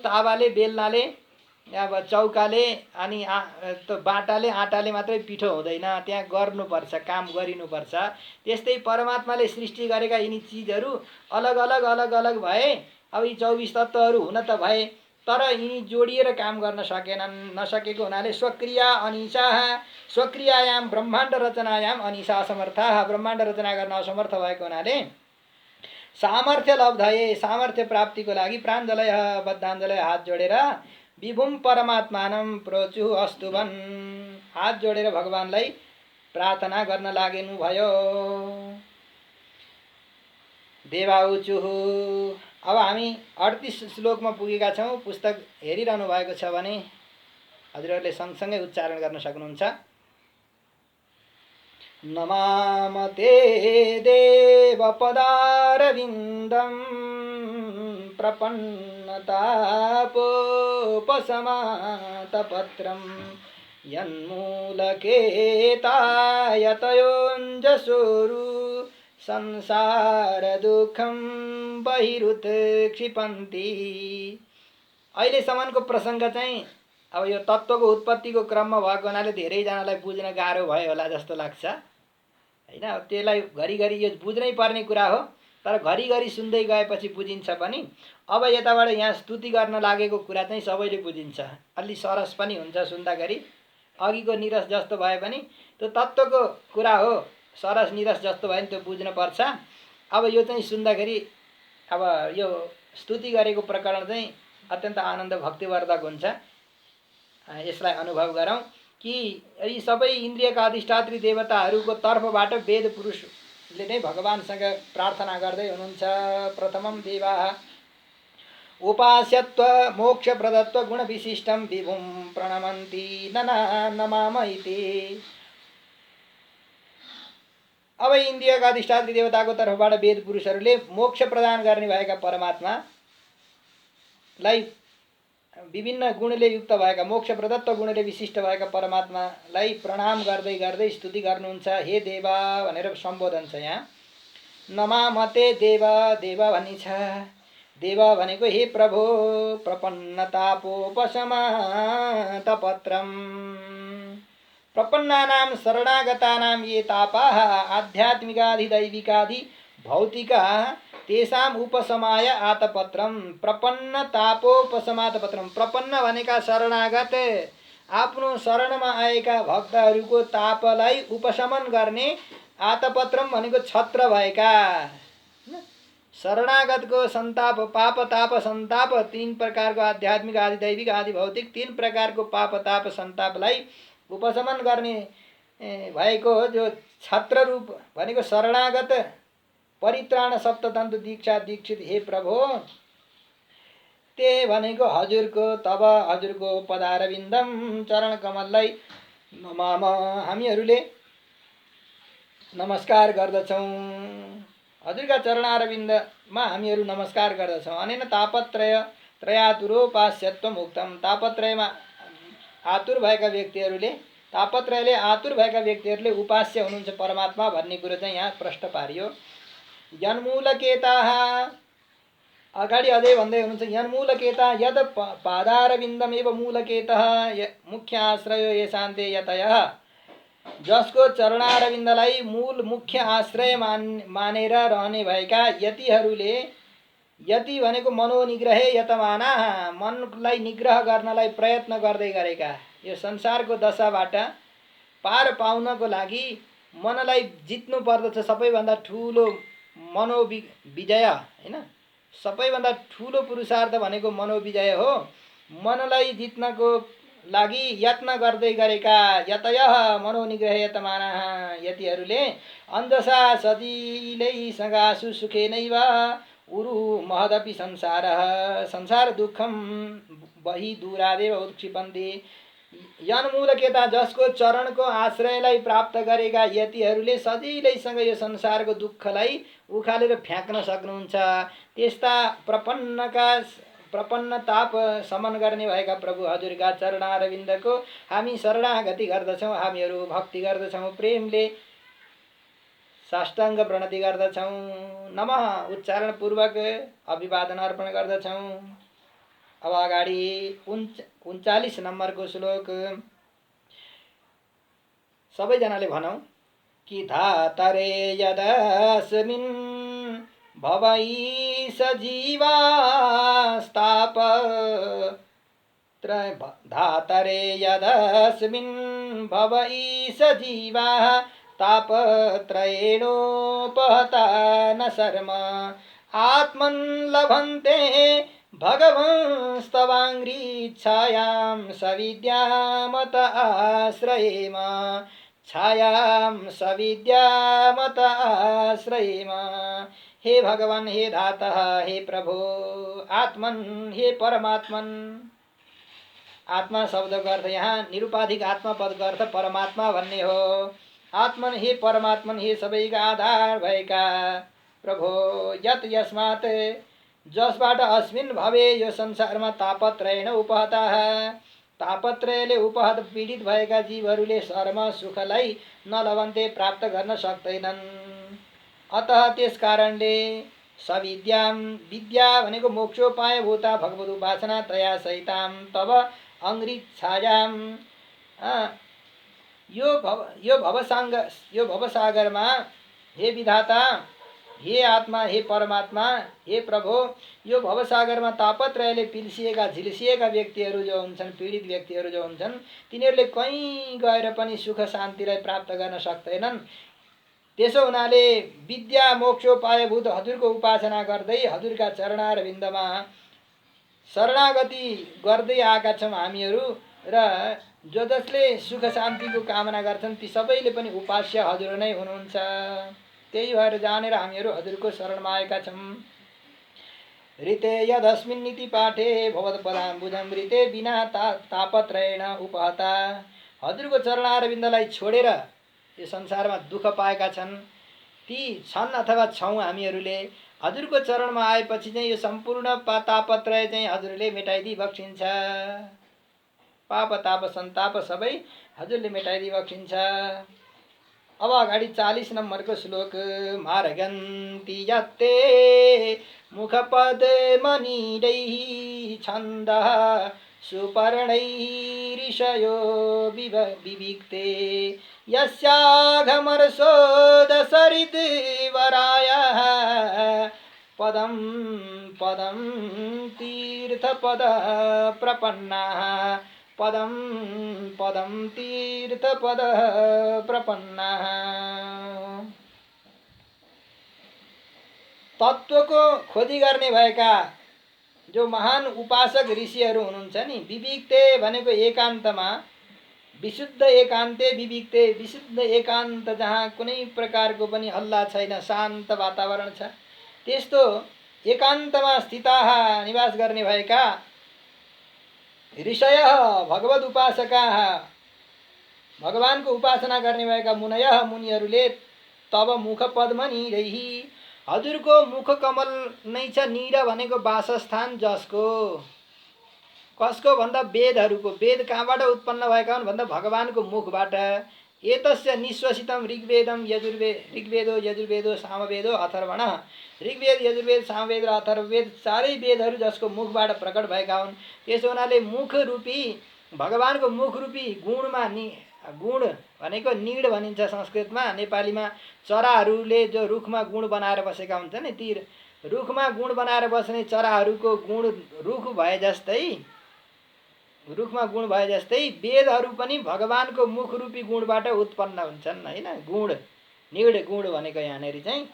तावाले बेल्नाले अब चौकाले अनि त्यो बाटाले आटाले मात्रै पिठो हुँदैन, त्यहाँ गर्नुपर्छ, काम गरिनुपर्छ। त्यस्तै परमात्माले सृष्टि गरेका यिनी चिजहरू अलग अलग भए। अब यी 24 तत्त्वहरू हुन त भए, तर यिनी जोडिएर काम गर्न नसकेको हुनाले स्वक्रिया अनिशाः, स्वक्रियायाम ब्रह्माण्ड रचनायाम अनिशा असमर्थाः, ब्रह्माण्ड रचना गर्न असमर्थ भएको हुनाले सामर्थ्य लब्धये, सामर्थ्य प्राप्तिको लागि प्राञ्जलय बद्धाञ्जलय हात जोडेर विभुम परमात्मानं प्रोचु अस्तुभन्, हात जोडेर भगवानलाई प्रार्थना गर्न लागेनु भयो। देवाउचुः। अब हामी 38 श्लोकमा पुगेका छौँ। पुस्तक हेरिरहनु भएको छ भने हजुरहरूले सँगसँगै उच्चारण गर्न सक्नुहुन्छ। नमामते देवपदारविन्दं प्रपन्नतापोपशमातपत्रं यन्मूलकेतायतयोञ्जसोरु संसार दुःखं बहिरुत्क्षिपन्ति। अहिलेसम्मको प्रसङ्ग चाहिँ अब यो तत्त्वको उत्पत्तिको क्रममा भएको हुनाले धेरैजनालाई बुझ्न गाह्रो भयो होला जस्तो लाग्छ हैन। त्यसलाई घरिघरि यो बुझ्नै पर्ने कुरा हो, तर घरिघरि सुन्दै गएपछि बुझिन्छ पनि। अब यताबाट यहाँ स्तुति गर्न लागेको कुरा चाहिँ सबैले बुझिन्छ, अलि सरस पनि हुन्छ सुन्दाखेरि। अघिको निरस जस्तो भए पनि त्यो तत्त्वको कुरा हो, सरस निरस जस्तो भयो नि त्यो बुझ्न पर्छ। अब यो चाहिँ सुन्दाखेरि अब यो स्तुति गरेको प्रकरण चाहिँ अत्यन्त आनन्द भक्तिवर्धक हुन्छ। यसलाई अनुभव गरौँ कि यी सबै इन्द्रियका अधिष्ठात्री देवताहरूको तर्फबाट वेद पुरुषले नै भगवानसँग प्रार्थना गर्दै हुनुहुन्छ। प्रथमम देवाः उपास्यत्व मोक्षप्रदत्व गुणविशिष्टं विभुं प्रणमन्ति नमाम इति। अब इन्द्रियका अधिष्ठात्री देवताको तर्फबाट वेद पुरुषहरूले मोक्ष प्रदान गर्ने भएका परमात्मालाई विभिन्न गुणले युक्त भएका मोक्ष प्रदत्त गुणले विशिष्ट भएका परमात्मालाई प्रणाम गर्दै गर्दै स्तुति गर्नुहुन्छ। हे देवा भनेर सम्बोधन छ यहाँ। नमामते देव देव भनिन्छ। देव भनेको हे प्रभो प्रपन्नतापोपशमतपत्रम् प्रपन्नानां शरणागतानां ये तापाः आध्यात्मिकाधिदैविकादि भौतिका तेषाम उपशमाय आतपत्रम प्रपन्न तापोपशमातपत्रम। प्रपन्न भनेका शरणागत आफ्नो शरणमा आएका भक्तहरूको तापलाई उपशमन गर्ने आतपत्रम भनेको छत्र भएका। शरणागतको सन्ताप पाप ताप सन्ताप तीन प्रकारको आध्यात्मिक आदि दैविक आदि भौतिक तीन प्रकारको पाप ताप सन्तापलाई उपशमन गर्ने भएको जो छत्र रूप भनेको शरणागत परित्राण सप्ततन्त्र दीक्षा दीक्षित हे प्रभो ते भनेको हजुरको तब हजुरको पदारविन्दम चरण कमललाई नमाम हामीहरूले नमस्कार गर्दछौँ। हजुरका चरणारविन्दमा हामीहरू नमस्कार गर्दछौँ। अनेन तापत्रय त्रयातुरोपास्यत्व मुक्तम। तापत्रयमा आतुर भएका व्यक्तिहरूले तापत्रयले आतुर भएका व्यक्तिहरूले उपास्य हुनुहुन्छ परमात्मा भन्ने कुरो चाहिँ यहाँ प्रश्न पारियो। यन्मूलकेताः अगाडि अझै भन्दै हुनुहुन्छ यन्मूलकेता यद पादारविन्दमेव मूलकेतः मुख्य आश्रयो येषान्ते यतयः। जसको चरणारविन्दलाई मूल मुख्य आश्रय मानेर रहने भएका यतिहरूले यति भनेको मनोनिग्रहे यतमाना मनलाई निग्रह गर्नलाई प्रयत्न गर्दै गरेका यो संसारको दशाबाट पार पाउनको लागि मनलाई जित्नु पर्दछ। सबैभन्दा ठुलो मनोविजय हैन सबैभन्दा ठुलो पुरुषार्थ भनेको मनोविजय हो। मनलाई जित्नको लागि यत्न गर्दै गरेका यतयः मनोनिग्रह यतमाना यतिहरूले अन्धसा सजिलैसँग आशु सुखेनैव उरु महदपि संसारः संसार दुःखम बहि दूरादेव उत्क्षिपन्ति। यन्मूलकेता जसको चरणको आश्रयलाई प्राप्त गरेका यतिहरूले सजिलैसँग यो संसारको दुःखलाई उखालेर फ्याँक्न सक्नुहुन्छ। त्यस्ता प्रपन्न ताप समन गर्ने भएका प्रभु हजुरका चरणारविन्दको हामी शरणागति गर्दछौँ। हामीहरू भक्ति गर्दछौँ प्रेमले साष्टाङ्ग प्रणति गर्दछौँ। नमः उच्चारण पूर्वक अभिवादन अर्पण गर्दछौँ। अब अगाडि 39 नम्बरको श्लोक सबैजनाले भनौँ कि धातरे यदस्मिन् भवैष जीवास्ताप धातरे यदस्मिन् भवैष जीवाः तापत्रयेणोपहता न शर्म आत्मन् लभन्ते भगवंस्तवाङ्घ्रिच्छायां सविद्यामत आश्रयेम छायां सविद्यामत आश्रयेम। हे भगवान हे धातः हे प्रभो आत्मन हे परमात्मन। आत्मा शब्दको अर्थ यहाँ निरुपाधिक आत्मा पदको अर्थ परमात्मा भन्ने हो। आत्मन हे परमात्मन हे सबैका आधार भएका प्रभो यत यस्मात् जसबाट अस्मिन् भवे यो संसारमा तापत्रयेण उपहता तापत्रयले उपहत पीडित भएका जीवहरूले शर्म सुखलाई नलभन्ते प्राप्त गर्न सक्दैनन्। अतः त्यस कारणले सविद्यां विद्या भनेको मोक्षोपाय भूता भगवत उपासना तया सहितां तब अङ्घ्रिच्छायां यो भवसागरमा हे विधाता हे आत्मा हे परमात्मा हे प्रभो यो भवसागरमा तापत्रयले पिल्सिएका झिल्सिएका व्यक्तिहरू जो हुन्छन् पीडित व्यक्तिहरू जो हुन्छन् तिनीहरूले कहीँ गएर पनि सुख शान्तिलाई प्राप्त गर्न सक्दैनन्। त्यसो हुनाले विद्या मोक्षोपायभूत हजुरको उपासना गर्दै हजुरका चरणारविन्दमा शरणागति गर्दै आएका छौँ हामीहरू र जसले सुख शान्तिको कामना गर्छन् ती सबैले पनि उपास्य हजुर नै हुनुहुन्छ। त्यही भएर जानेर हामीहरू हजुरको शरणमा आएका छौँ। ऋते यदस्मिन्निति पाठे भवत्पदाम्बुजं ऋते बिना तापत्रयेण उपहता। हजुरको चरणारविन्दलाई छोडेर यो संसारमा दुःख पाएका छन् ती छन् अथवा छौँ हामीहरूले। हजुरको चरणमा आएपछि चाहिँ यो सम्पूर्ण तापत्रय चाहिँ हजुरले मेटाइदिई बक्सिन्छ। पाप ताप सन्ताप सबै हजुरले मेटाइदिई बक्सिन्छ। अब अगाडि 40 नम्बरको श्लोक। मार्गन्ति यत्ते मुखपद मनिरैः छन्दः सुपर्णैरिषयो विविक्ते यस्याघमर्षोदसरिद्वरायः पदं पदं तीर्थपद प्रपन्नाः पदं पदं तीर्थपद प्रपन्नाः। तत्त्वको खोजी गर्ने भएका जो महान उपासक ऋषिहरू हुनुहुन्छ नि, विविक्ते भनेको एकान्तमा, विशुद्ध एकान्ते विविक्ते, विशुद्ध एकान्त जहाँ कुनै प्रकारको पनि हल्ला छैन, शान्त वातावरण छ, त्यस्तो एकान्तमा स्थिताः निवास गर्ने भएका ऋषयः भगवद उपासकाः, भगवानको उपासना गर्ने भएका मुनयः मुनिहरूले तब मुख पद्मनिरैः हजुरको मुख कमल नै छ। निर भनेको वासस्थान जसको, कसको भन्दा वेदहरूको, वेद कहाँबाट उत्पन्न भएका हुन् भन्दा भगवानको मुखबाट। एतस्य निश्वसितम ऋग्वेदम ऋग्वेदो यजुर्वेदो सामवेदो अथर्वण। ऋग्वेद यजुर्वेद सामवेद र अथर्ववेद चारै वेदहरू जसको मुखबाट प्रकट भएका हुन्। त्यसो हुनाले मुख रूपी भगवानको मुख रूपी गुणमा गुण भनेको नीड भनिन्छ संस्कृतमा, नेपालीमा चराहरूले जो रुखमा गुण बनाएर बसेका हुन्छन् नि, ती रुखमा गुण बनाएर बस्ने चराहरूको गुण रुख भए जस्तै, रुखमा गुण भए जस्तै वेदहरू पनि भगवानको मुख रूपी गुणबाट उत्पन्न हुन्छन् हैन। गुण नीड गुण भनेको यहाँनेरि चाहिँ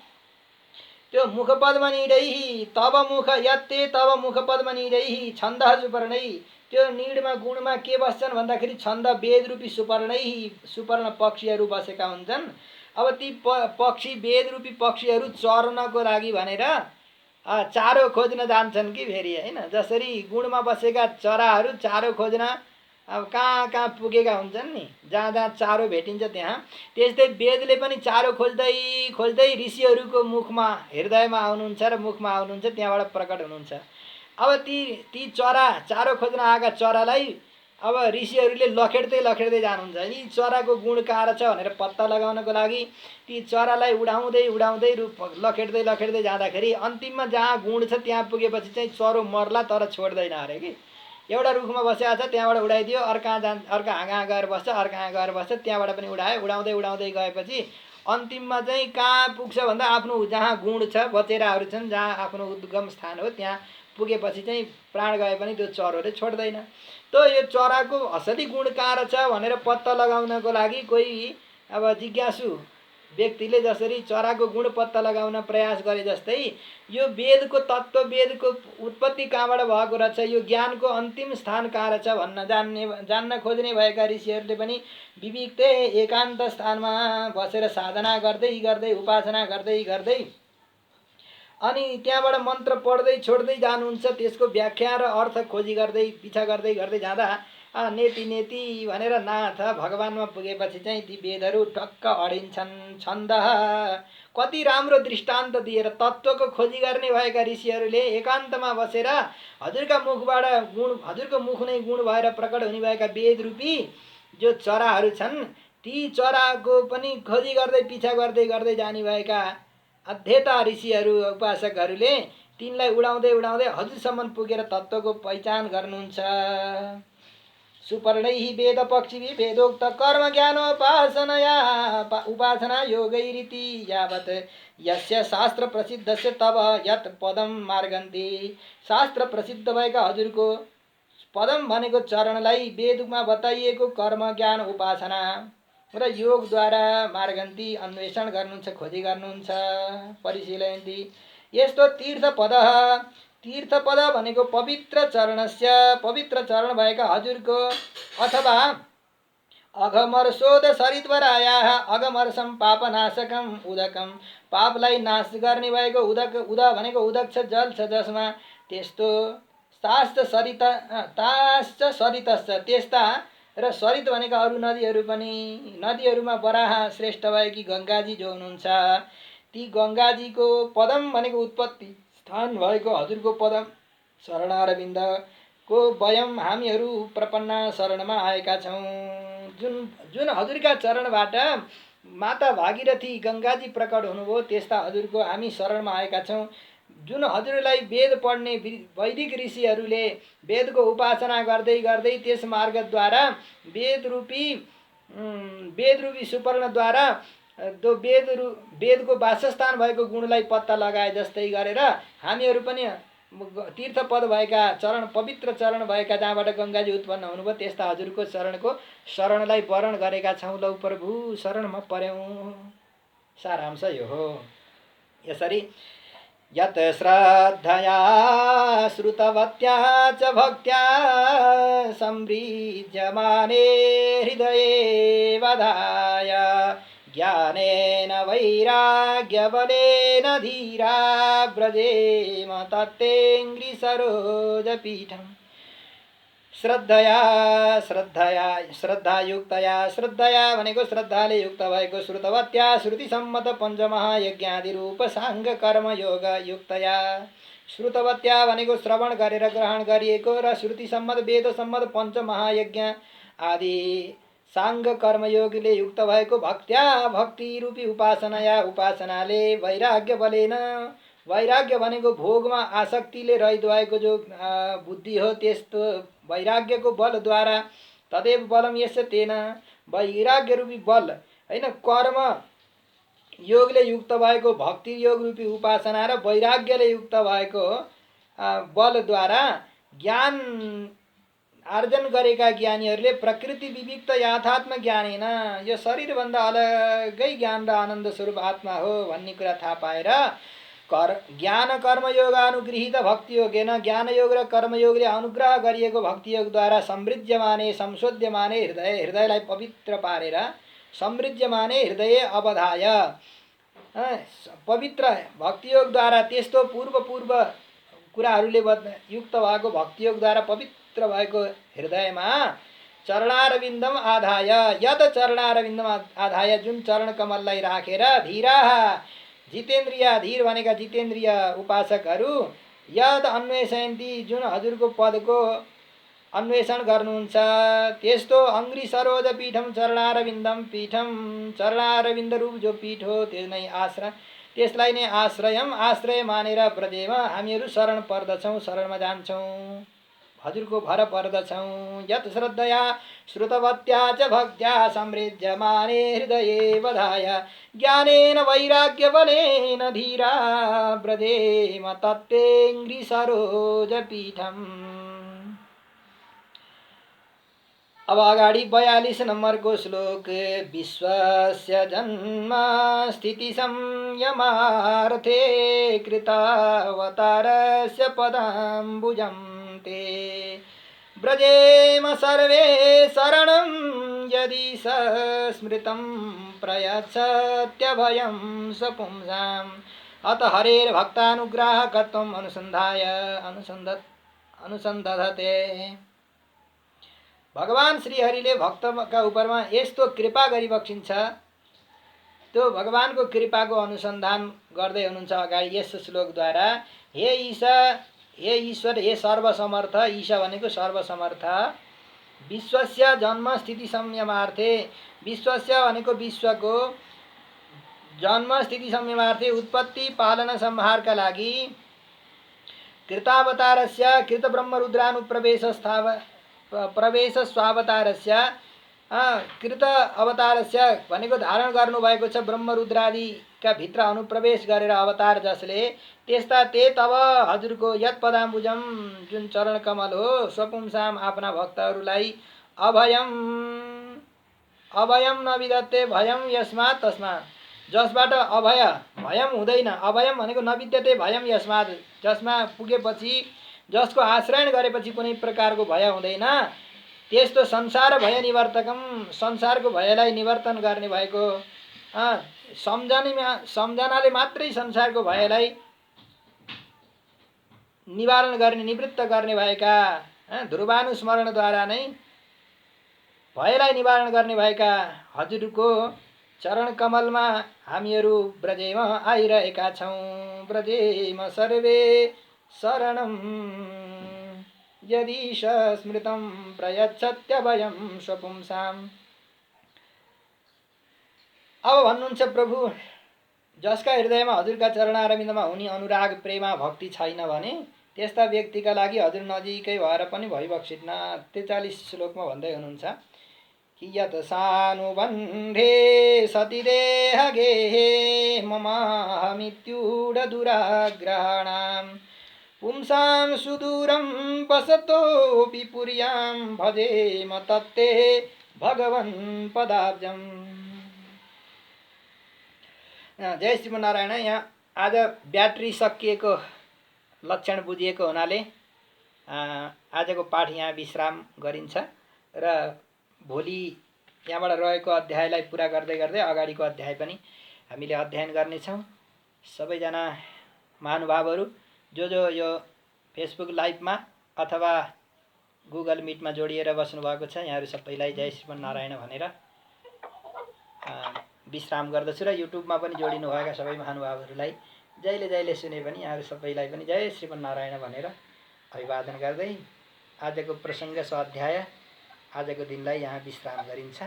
त्यो मुख पद्मनिरैः तब मुख यत्ते तब मुख पद्मनिरैः छन्दः सुपर्णै। त्यो नीडमा गुणमा के बस्छन् भन्दाखेरि छन्द वेद रूपी सुपर्णैः, सुपर्ण पक्षीहरू बसेका हुन्छन्। अब ती पक्षी वेद रूपी पक्षीहरू चर्नको लागि भनेर चारो खोज्न जान्छन् कि फेरि हैन। जसरी गुणमा बसेका चराहरू चारो खोज्न अब कहाँ कहाँ पुगेका हुन्छन् नि, जहाँ जहाँ चारो भेटिन्छ त्यहाँ, त्यस्तै वेदले पनि चारो खोज्दै खोज्दै ऋषिहरूको मुखमा हृदयमा आउनुहुन्छ र मुखमा आउनुहुन्छ, त्यहाँबाट प्रकट हुनुहुन्छ। अब ती चरा चारो खोज्न आएका चरालाई अब ऋषिहरूले लखेड्दै लखेड्दै जानुहुन्छ। यी चराको गुण कहाँ रहेछ भनेर पत्ता लगाउनको लागि ती चरालाई उडाउँदै उडाउँदै लखेड्दै लखेड्दै जाँदाखेरि अन्तिममा जहाँ गुण छ त्यहाँ पुगेपछि चाहिँ चरो मर्ला तर छोड्दैन अरे कि। एउटा रुखमा बसेको छ, त्यहाँबाट उडाइदियो, अर्का हाँगा गएर बस्छ, अर्का हाँगा गएर बस्छ, त्यहाँबाट पनि उडायो, उडाउँदै उडाउँदै गएपछि अन्तिममा चाहिँ कहाँ पुग्छ भन्दा आफ्नो जहाँ गुण छ, बचेराहरू छन्, जहाँ आफ्नो उद्गम स्थान हो त्यहाँ पुगेपछि चाहिँ प्राण गए पनि त्यो चरोले छोड्दैन। त यो चराको असली गुण कहाँ रहेछ भनेर पत्ता लगाउनको लागि कोही अब जिज्ञासु व्यक्तिले जसरी चराको गुण पत्ता लगाउन प्रयास गरे जस्तै यो वेदको तत्त्व, वेदको उत्पत्ति कहाँबाट भएको रहेछ, यो ज्ञानको अन्तिम स्थान कहाँ रहेछ भन्न जान्न खोज्ने भएका ऋषिहरूले पनि विविक्ते एकान्त स्थानमा बसेर साधना गर्दै गर्दै उपासना गर्दै गर्दै अनि त्यहाँबाट मन्त्र पढ्दै छोड्दै जानुहुन्छ। त्यसको व्याख्या र अर्थ खोजी गर्दै पिछा गर्दै गर्दै जाँदा नेति नेति भनेर नाथ भगवानमा पुगेपछि चाहिँ ती वेदहरू टक्क अडिन्छन्। छन्द कति राम्रो दृष्टान्त दिएर तत्त्वको खोजी गर्ने भएका ऋषिहरूले एकान्तमा बसेर हजुरका मुखबाट गुण, हजुरको मुख नै गुण भएर प्रकट हुने भएका वेद रूपी जो चराहरू छन्, ती चराको पनि खोजी गर्दै पिछा गर्दै गर्दै जाने भएका अध्येता ऋषिहरू उपासकहरूले तिनलाई उडाउँदै उडाउँदै हजुरसम्म पुगेर तत्त्वको पहिचान गर्नुहुन्छ। सुपर्णैः वेद पक्षिभिः वेदोक्त कर्म ज्ञानोपासनया उपासना योगैरिति यावत् यस्य शास्त्र प्रसिद्धस्य तब यत् पदम मार्गन्ति। शास्त्र प्रसिद्ध भएका हजुरको पदम भनेको चरणलाई वेदमा बताइएको कर्म ज्ञान उपासना र योगद्वारा मार्गन्ती अन्वेषण गर्नुहुन्छ, खोजी गर्नुहुन्छ, परिशीलयन्ति। यस्तो तीर्थपद, तीर्थपद भनेको पवित्र चरणस्य, पवित्र चरण भएका हजुरको अथवा अघमर्षोद सरिद्वरायाः अघमर्षम पापनाशकम उदकम, पापलाई नाश गर्ने भएको उदक, उद भनेको उदक छ, जल छ, जसमा त्यस्तो ताश्च सरिता ताश्च सरितश्च त्यस्ता र सरित भनेका अरू नदीहरू पनि नदीहरूमा बराह श्रेष्ठ भएकी गङ्गाजी जो हुनुहुन्छ ती गङ्गाजीको पदम भनेको उत्पत्ति स्थान भएको हजुरको पदम शरणारविन्दको वयम हामीहरू प्रपन्ना शरणमा आएका छौँ। जुन जुन हजुरका चरणबाट माता भागीरथी गङ्गाजी प्रकट हुनुभयो त्यस्ता हजुरको हामी शरणमा आएका छौँ। जुन हजुरलाई वेद पढ्ने वैदिक ऋषिहरूले वेदको उपासना गर्दै गर्दै त्यस मार्गद्वारा वेदरूपी सुपर्णद्वारा वेदको वासस्थान भएको गुणलाई पत्ता लगाए जस्तै गरेर हामीहरू पनि तीर्थपद भएका चरण पवित्र चरण भएका जहाँबाट गङ्गाजी उत्पन्न हुनुभयो त्यस्ता हजुरको शरणलाई वरण गरेका छौँ। लौ प्रभु शरणमा पर्यौँ। सारांश यो हो। यसरी यत श्रद्धया श्रुतवत्या च भक्त्या संवृज्यमाने हृदये वधाय ज्ञानेन वैराग्यबलेन धीरा व्रजेम तत्तेऽङ्घ्रिसरोजपीठम्। श्रद्धया भनेको श्रद्धाले युक्त भएको श्रुतवत्या श्रुतिसम्मत पञ्चमहायज्ञादिरूप साङ्ग कर्मयोग युक्तया। श्रुतवत्या भनेको श्रवण गरेर ग्रहण गरिएको र श्रुतिसम्मत वेदसम्मत पञ्चमहायज्ञ आदि साङ्ग कर्मयोगले युक्त भएको भक्त्या भक्तिरूपी उपासनाया उपासनाले वैराग्य बलेन वैराग्य भनेको भोगमा आसक्तिले रहित भएको जो बुद्धि हो त्यस्तो वैराग्यको बलद्वारा तदेव बलम यस्य तेन वैराग्य रूपी बल होइन कर्म योगले युक्त भएको भक्ति योग रूपी उपासना र वैराग्यले युक्त भएको बलद्वारा ज्ञान आर्जन गरेका ज्ञानीहरूले प्रकृति विविक्त याथात्म ज्ञानेन यो शरीरभन्दा अलगै ज्ञान र आनन्द स्वरूप आत्मा हो भन्ने कुरा थाहा पाएर ज्ञान कर्मयोगानुगृहीत भक्ति योगेन ज्ञान योग र कर्मयोगले अनुग्रह गरिएको भक्ति योगद्वारा समृद्ध्यमाने संशोध्यमाने हृदयलाई पवित्र पारेर समृद्ध्यमाने हृदय अवधाय पवित्र भक्ति योगद्वारा त्यस्तो पूर्व कुराहरूले युक्त भएको भक्ति योगद्वारा पवित्र भएको हृदयमा चरणारविन्दम आधाय यद चरणारविन्दम आधाय जुन चरण कमललाई राखेर धीरा जितेन्द्रिय धीर भनेका जितेन्द्रिय उपासकहरू यद अन्वेषयन्ती जुन हजुरको पदको अन्वेषण गर्नुहुन्छ त्यस्तो अङ्घ्रि सरोज पीठम चरणारविन्दम पीठम चरणारविन्द रूप जो पीठ हो त्यसलाई नै आश्रय मानेर ब्रजेमा हामीहरू शरण पर्दछौँ शरणमा जान्छौँ हजुरको भर पर्दछौँ। यत श्रद्धया श्रुतवत्या च भक्त्या समृद्ध्यमाने हृदये वधाय ज्ञानेन वैराग्य बलेन धीरा व्रजेम तत्तेऽङ्घ्रि सरोज पीठम। अब अगाडि 42 नम्बरको श्लोक विश्वस्य जन्म स्थिति संयमार्थे कृतावतारस्य पदाम्बुजं ते व्रजेम सर्वे शरणं यदि स्मृतं प्रयच्छत्यभयं सपुंसाम् अत हरेर्भक्तानुग्राहकत्वम् अनुसन्धते। भगवान श्रीहरिले भक्तका उपरमा यस्तो कृपा गरिबक्सिन्छ त्यो भगवानको कृपाको अनुसन्धान गर्दै हुनुहुन्छ अगाडि यस श्लोकद्वारा। हे ईश्वर हे सर्वसमर्थ ईशा भनेको सर्वसमर्थ विश्वस्य जन्म स्थिति संयमार्थे विश्वस्य भनेको विश्वको जन्म स्थिति संयमार्थे उत्पत्ति पालन संहारका लागि कृतावतारस्य कृत ब्रह्मरुद्रानुप्रवेश प्रवेश स्वावतारस्य कृत अवतारस्य भनेको धारण गर्नुभएको छ ब्रह्मरुद्रादिका भित्र अनुप्रवेश गरेर अवतार जसले त्यस्ता ते तब हजुरको यत पदाम्बुजम जुन चरण कमल हो स्वपुंसाम आफ्ना भक्तहरूलाई अभयम नविदते भयम यस्मात् तस्मात् जसबाट भयम हुँदैन अभयम भनेको नविद्यते भयम यस्मात् जसमा पुगेपछि जसको आश्रयण गरेपछि कुनै प्रकारको भय हुँदैन त्यस्तो संसार भय निवर्तकम संसारको भयलाई निवर्तन गर्ने भएको सम्झनाले मात्रै संसारको भयलाई निवारण गर्ने निवृत्त गर्ने भएका ध्रुवानुस्मरणद्वारा नै भयलाई निवारण गर्ने भएका हजुरको चरण कमलमा हामीहरू ब्रजेमा आइरहेका छौँ। ब्रजेम सर्वे शरणम यदि स्मृतं प्रयच्छत्यभयं स्वपुंसाम्। अब भन्नुहुन्छ प्रभु, जसका हृदयमा हजुरका चरणारविन्दमा हुने अनुराग प्रेमा भक्ति छैन भने त्यस्ता व्यक्तिका लागि हजुर नजिकै भएर पनि भइबक्सित न। 43 श्लोकमा भन्दै हुनुहुन्छ कि यत सानुबन्धे सति देहगेहे ममाहमित्युढ दुराग्रहाणां पुंसां सुदूरं वसतोऽपि पुर्यां भजेम तत्ते भगवन् पदाब्जम्। जय श्रीमन्नारायण। यहाँ आज ब्याट्री सकिएको लक्षण बुझिएको हुनाले आजको पाठ यहाँ विश्राम गरिन्छ र भोलि यहाँबाट रहेको अध्यायलाई पुरा गर्दै गर्दै अगाडिको अध्याय पनि हामीले अध्ययन गर्नेछौँ। सबैजना महानुभावहरू जो यो फेसबुक लाइभमा अथवा गुगल मिटमा जोडिएर बस्नुभएको छ, यहाँहरू सबैलाई जय श्रीमन्नारायण भनेर विश्राम गर्दछु र युट्युबमा पनि जोडिनुभएका सबै महानुभावहरूलाई जहिले जहिले सुने पनि यहाँहरू सबैलाई पनि जय श्रीमन्नारायण भनेर अभिवादन गर्दै आजको प्रसङ्ग स्वाध्याय आजको दिनलाई यहाँ विश्राम गरिन्छ।